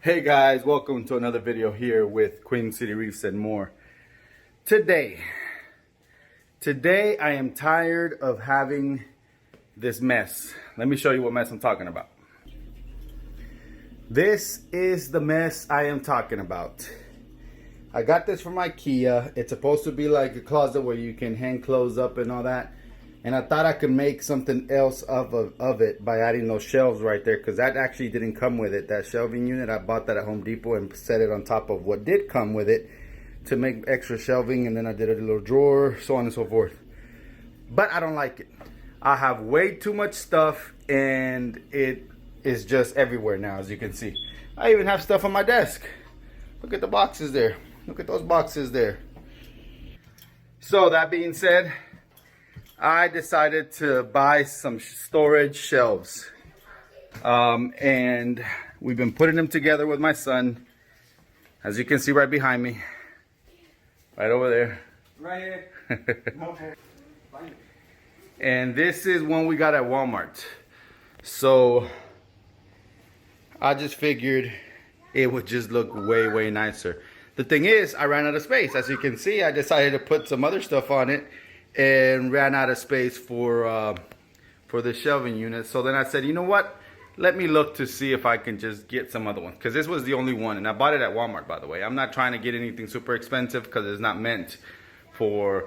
Hey guys, welcome to another video here with Queen City Reefs and more. Today I am tired of having this mess. Let me show you what mess I'm talking about. This is the mess I am talking about. I got this from IKEA. It's supposed to be like a closet where you can hang clothes up and all that. And I thought I could make something else of it by adding those shelves right there, because that actually didn't come with it. That shelving unit, I bought that at Home Depot and set it on top of what did come with it to make extra shelving, and then I did a little drawer, so on and so forth. But I don't like it. I have way too much stuff and it is just everywhere now, as you can see. I even have stuff on my desk. Look at the boxes there. Look at those boxes there. So that being said, I decided to buy some storage shelves, and we've been putting them together with my son, as you can see right behind me, right over there. Right here. Okay. And this is one we got at Walmart. So I just figured it would just look way nicer. The thing is, I ran out of space. As you can see, I decided to put some other stuff on it and ran out of space for the shelving unit. So then I said, you know what? Let me look to see if I can just get some other ones, because this was the only one, and I bought it at Walmart, by the way. I'm not trying to get anything super expensive because it's not meant to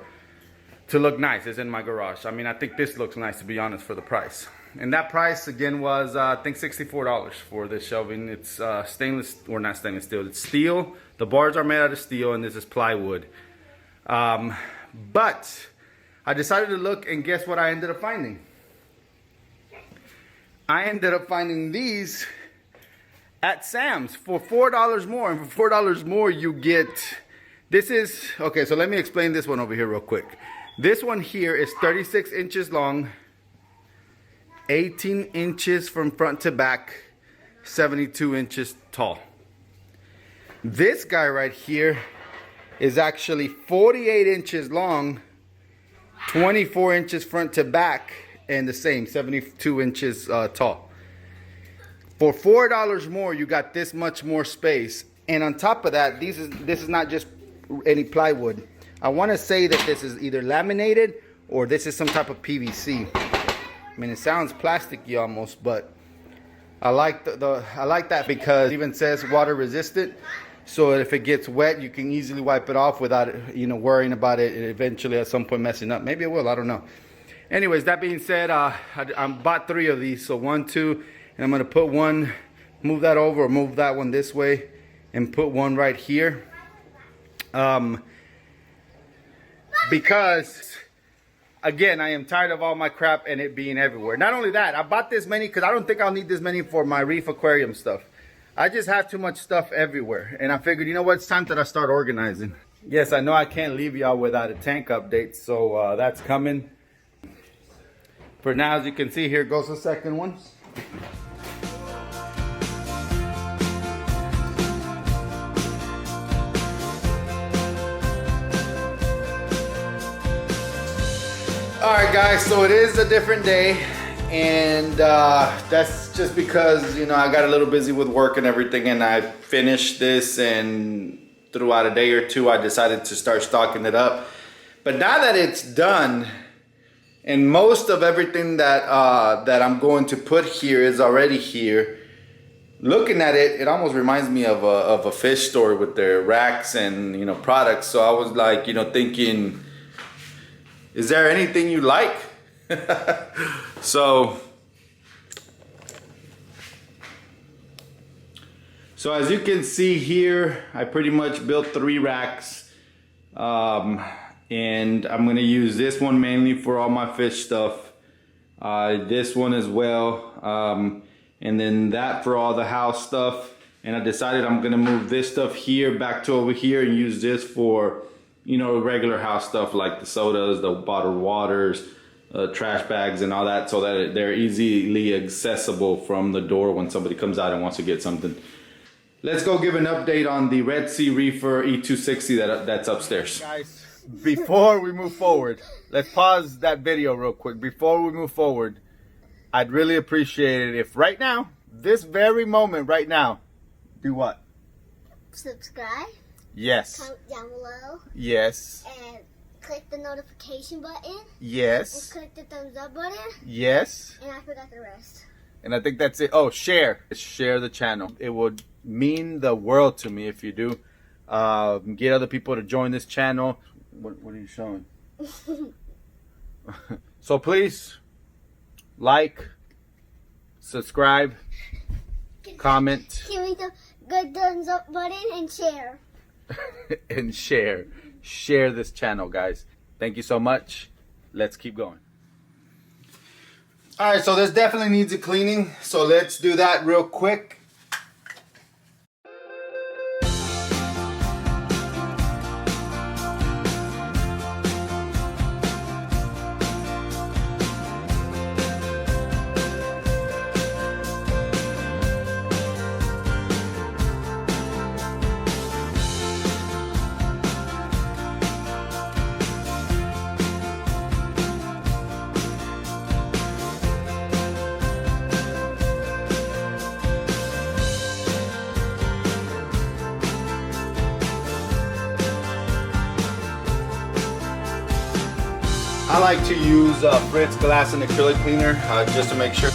look nice. It's in my garage. I mean, I think this looks nice, to be honest, for the price. And that price again was I think $64 for this shelving. It's stainless, or not stainless steel. It's steel. The bars are made out of steel, and this is plywood. But I decided to look, and guess what I ended up finding? I ended up finding these at Sam's for $4 more. And for $4 more, you get, this is, okay, so let me explain this one over here real quick. This one here is 36 inches long, 18 inches from front to back, 72 inches tall. This guy right here is actually 48 inches long, 24 inches front to back, and the same 72 inches tall. For $4 more, you got this much more space. And on top of that, this is not just any plywood. I want to say that this is either laminated or this is some type of PVC. I mean, it sounds plasticky almost, but I like I like that because it even says water resistant. So if it gets wet, you can easily wipe it off without, you know, worrying about it eventually at some point messing up. Maybe it will, I don't know. Anyways, that being said, I bought 3 of these. So 1, 2, and I'm going to put one, move that over, or move that one this way, and put one right here. Because, again, I am tired of all my crap and it being everywhere. Not only that, I bought this many because I don't think I'll need this many for my Reef aquarium stuff. I just have too much stuff everywhere, and I figured, you know what, it's time that I start organizing. Yes, I know I can't leave y'all without a tank update, so that's coming. For now, as you can see, here goes the second one. Alright guys, so it is a different day, and that's just because, you know, I got a little busy with work and everything, and I finished this, and throughout a day or two I decided to start stocking it up. But now that it's done, and most of everything that that I'm going to put here is already here, looking at it, it almost reminds me of a fish store with their racks and, you know, products. So I was like, you know, thinking, is there anything you like? So as you can see here, I pretty much built 3 racks. And I'm gonna use this one mainly for all my fish stuff. This one as well. And then that for all the house stuff. And I decided I'm gonna move this stuff here back to over here and use this for, you know, regular house stuff like the sodas, the bottled waters, trash bags and all that, so that they're easily accessible from the door when somebody comes out and wants to get something. Let's go give an update on the Red Sea Reefer E-260 that's upstairs. Guys, before we move forward, let's pause that video real quick. Before we move forward, I'd really appreciate it if right now, this very moment right now, Do what? Subscribe, Yes. comment down below, Yes. and click the notification button, and Yes. click the thumbs up button, Yes. and I forgot the rest. And I think that's it. Oh, share. Share the channel. It would mean the world to me if you do. Get other people to join this channel. What are you showing? So please, like, subscribe, comment, Give me the good thumbs up button and share. and share. Share this channel, guys. Thank you so much. Let's keep going. All right, so this definitely needs a cleaning. So let's do that real quick. I like to use Fritz glass and acrylic cleaner just to make sure.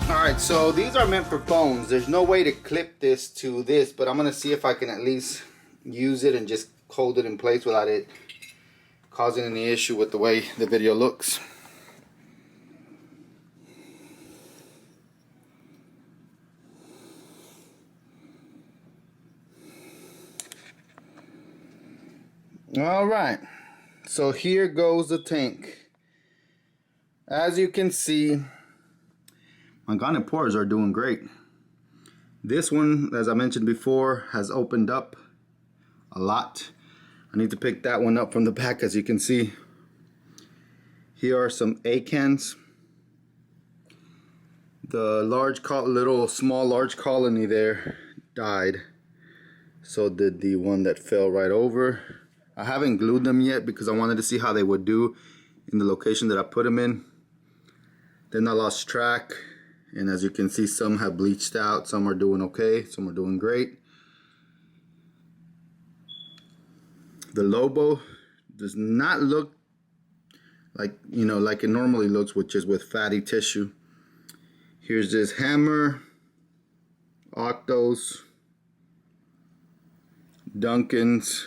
Alright, so these are meant for phones. There's no way to clip this to this, but I'm going to see if I can at least use it and just hold it in place without it causing any issue with the way the video looks. Alright, so here goes the tank. As you can see, my garnet pores are doing great. This one, as I mentioned before, has opened up a lot. I need to pick that one up from the back. As you can see, here are some A cans. The large large colony there died. So did the one that fell right over. I haven't glued them yet because I wanted to see how they would do in the location that I put them in. Then I lost track, and as you can see, some have bleached out. Some are doing okay, some are doing great. The Lobo does not look like, like it normally looks, which is with fatty tissue. Here's this Hammer, Octos, Duncan's.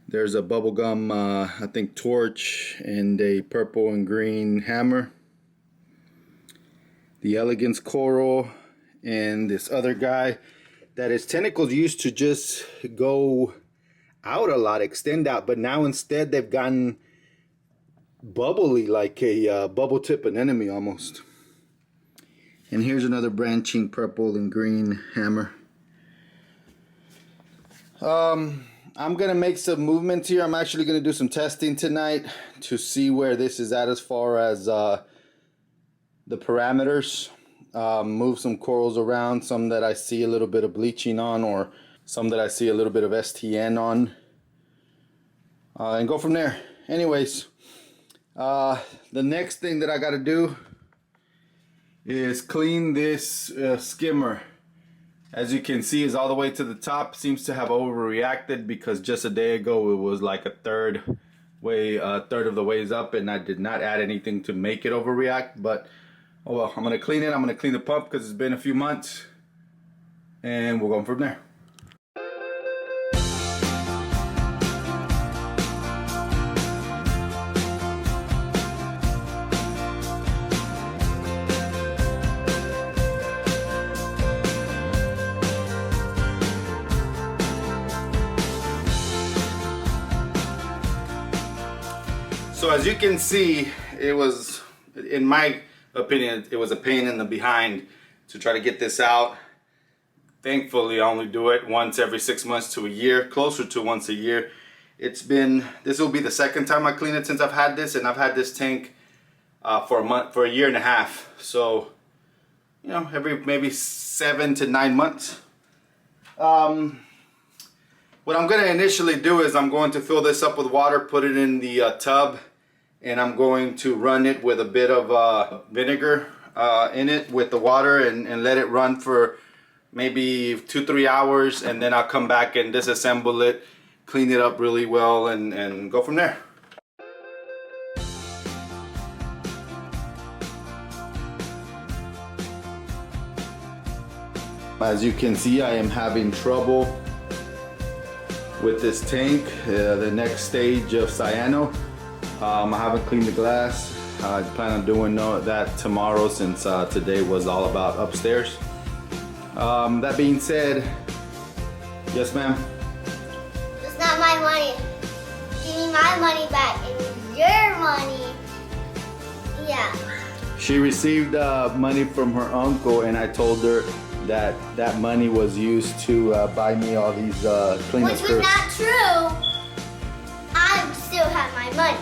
There's a bubblegum, I think, torch, and a purple and green hammer. The Elegance Coral, and this other guy that his tentacles used to just go out a lot, extend out, but now instead they've gotten bubbly, like a bubble tip anemone almost. And here's another branching purple and green hammer. I'm gonna make some movements here. I'm actually gonna do some testing tonight to see where this is at as far as the parameters. Move some corals around, some that I see a little bit of bleaching on, or some that I see a little bit of STN on, and go from there. Anyways, the next thing that I got to do is clean this skimmer. As you can see, is all the way to the top. Seems to have overreacted because just a day ago it was like a third of the ways up, and I did not add anything to make it overreact. But oh well, I'm gonna clean it. I'm gonna clean the pump because it's been a few months, and we'll go from there. So as you can see, it was, in my opinion, it was a pain in the behind to try to get this out. Thankfully, I only do it once every 6 months to a year, closer to once a year. This will be the second time I clean it since I've had this, and I've had this tank for a year and a half. So, you know, every maybe 7 to 9 months. What I'm going to initially do is I'm going to fill this up with water, put it in the tub, and I'm going to run it with a bit of vinegar in it with the water and let it run for maybe 2-3 hours, and then I'll come back and disassemble it, clean it up really well, and go from there. As you can see, I am having trouble with this tank, the next stage of cyano. I haven't cleaned the glass. I plan on doing that tomorrow, since today was all about upstairs. That being said, yes ma'am? It's not my money. Give me my money back. It's your money. Yeah. She received money from her uncle, and I told her that money was used to buy me all these cleanup Which was not true. I still have my money.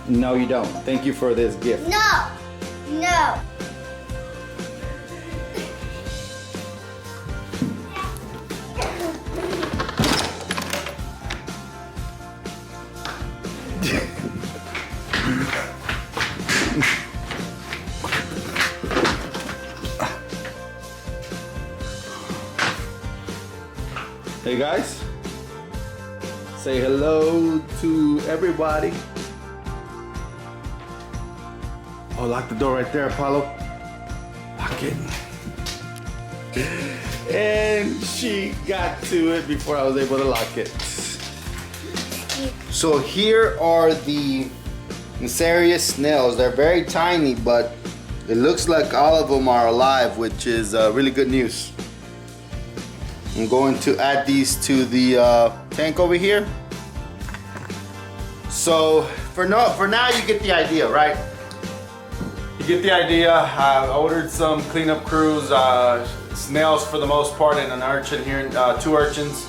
No, you don't. Thank you for this gift. No. No. Hey guys, say hello to everybody. Oh, lock the door right there, Apollo. Lock it. And she got to it before I was able to lock it. So here are the Urchins snails. They're very tiny, but it looks like all of them are alive, which is really good news. I'm going to add these to the tank over here. So for now, you get the idea, right? You get the idea. I ordered some cleanup crews, snails for the most part, and an urchin here, 2 urchins.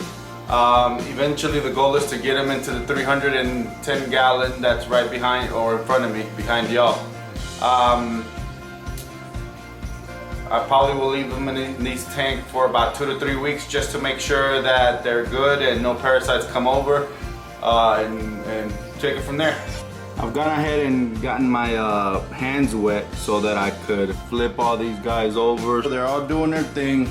Eventually the goal is to get them into the 310 gallon that's right behind or in front of me, behind y'all. I probably will leave them in these tanks for about 2 to 3 weeks, just to make sure that they're good and no parasites come over, and take it from there. I've gone ahead and gotten my hands wet so that I could flip all these guys over. They're all doing their thing.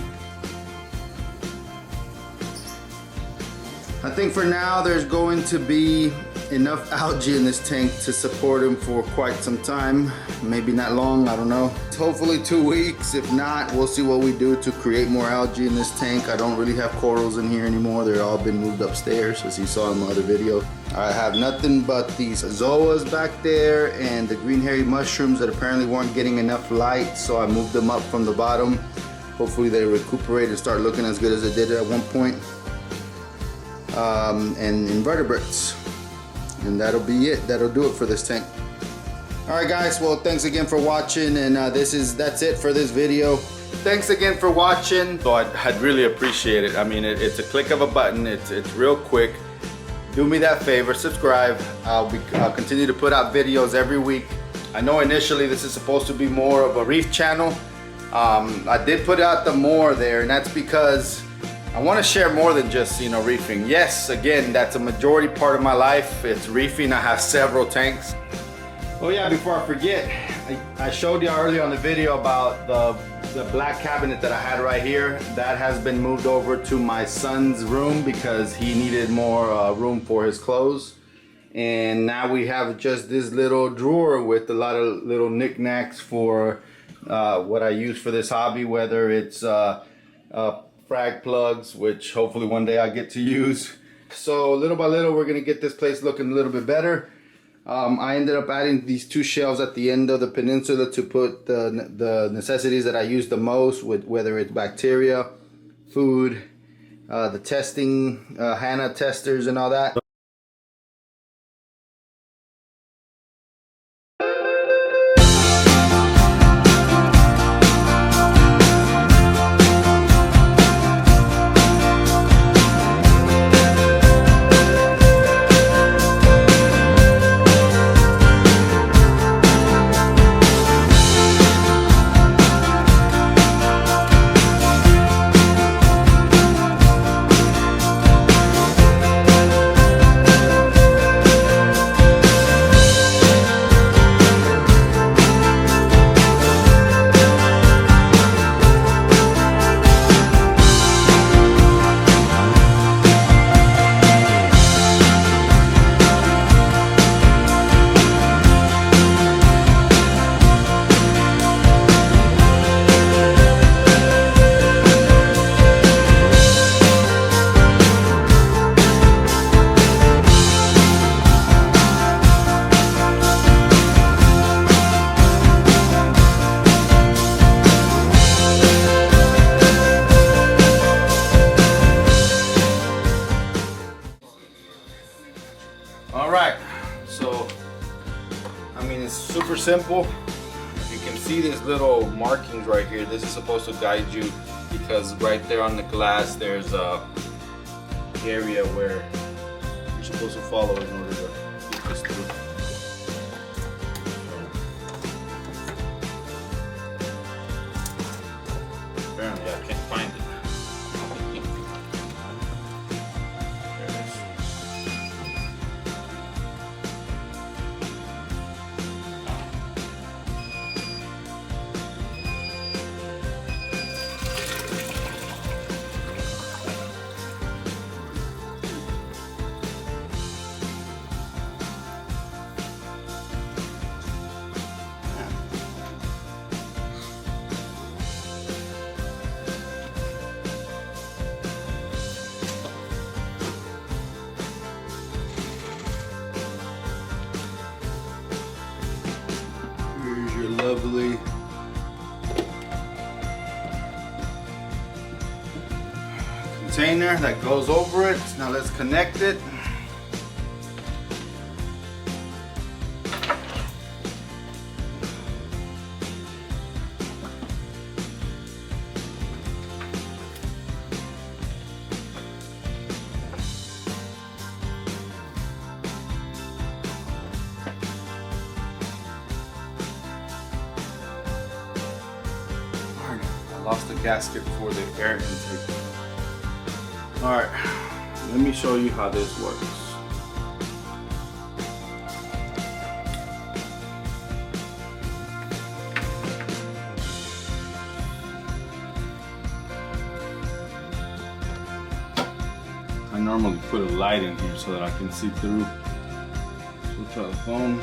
I think for now there's going to be enough algae in this tank to support them for quite some time. Maybe not long, I don't know. Hopefully 2 weeks. If not, we'll see what we do to create more algae in this tank. I don't really have corals in here anymore. They're all been moved upstairs, as you saw in my other video. I have nothing but these zoas back there and the green hairy mushrooms that apparently weren't getting enough light, so I moved them up from the bottom. Hopefully they recuperate and start looking as good as they did at one point. And invertebrates. And that'll be it. That'll do it for this tank. Alright guys, well thanks again for watching, and that's it for this video. Thanks again for watching. So I'd really appreciate it. I mean, it's a click of a button. It's real quick. Do me that favor, subscribe. I'll continue to put out videos every week. I know initially this is supposed to be more of a reef channel. I did put out the more there, and that's because I want to share more than just, reefing. Yes, again, that's a majority part of my life. It's reefing. I have several tanks. Oh yeah, before I forget, I showed you earlier on the video about the black cabinet that I had right here. That has been moved over to my son's room because he needed more room for his clothes. And now we have just this little drawer with a lot of little knickknacks for what I use for this hobby, whether it's frag plugs, which hopefully one day I get to use. So little by little, we're gonna get this place looking a little bit better. I ended up adding these 2 shelves at the end of the peninsula to put the necessities that I use the most, with whether it's bacteria, food, the testing, HANA testers and all that. simple. You can see these little markings right here. This is supposed to guide you because right there on the glass there's a area where you're supposed to follow in order to get this through. Apparently I can't find it. There it is. Here's your lovely container that goes over it. Now let's connect it. Lost the gasket for the air intake. Alright, let me show you how this works. I normally put a light in here so that I can see through. Switch out the phone.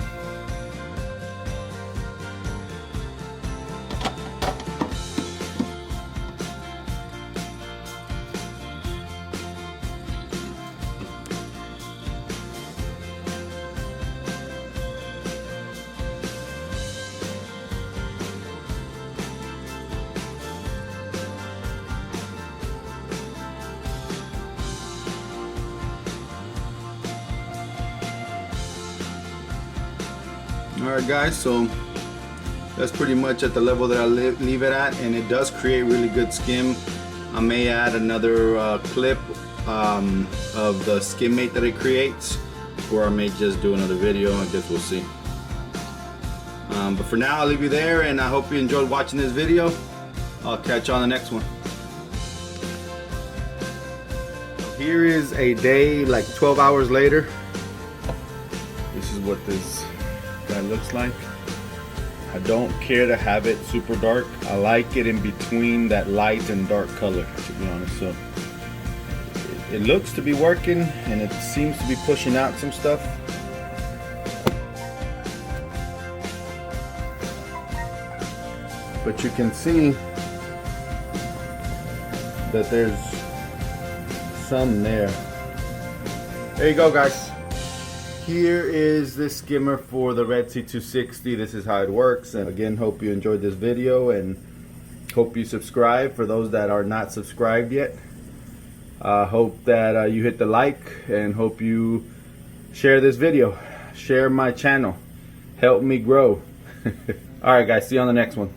Alright guys, so that's pretty much at the level that I leave it at, and it does create really good skim. I may add another clip of the skim mate that it creates, or I may just do another video. I guess we'll see. But for now I'll leave you there, and I hope you enjoyed watching this video. I'll catch you on the next one. Here is a day like 12 hours later. This is what this guy looks like. I don't care to have it super dark. I like it in between that light and dark color, to be honest. So it looks to be working, and it seems to be pushing out some stuff. But you can see that there's some there. There you go, guys. Here is the skimmer for the Red E-260. This is how it works. And again, hope you enjoyed this video, and hope you subscribe for those that are not subscribed yet. Hope that you hit the like, and hope you share this video. Share my channel. Help me grow. Alright guys, see you on the next one.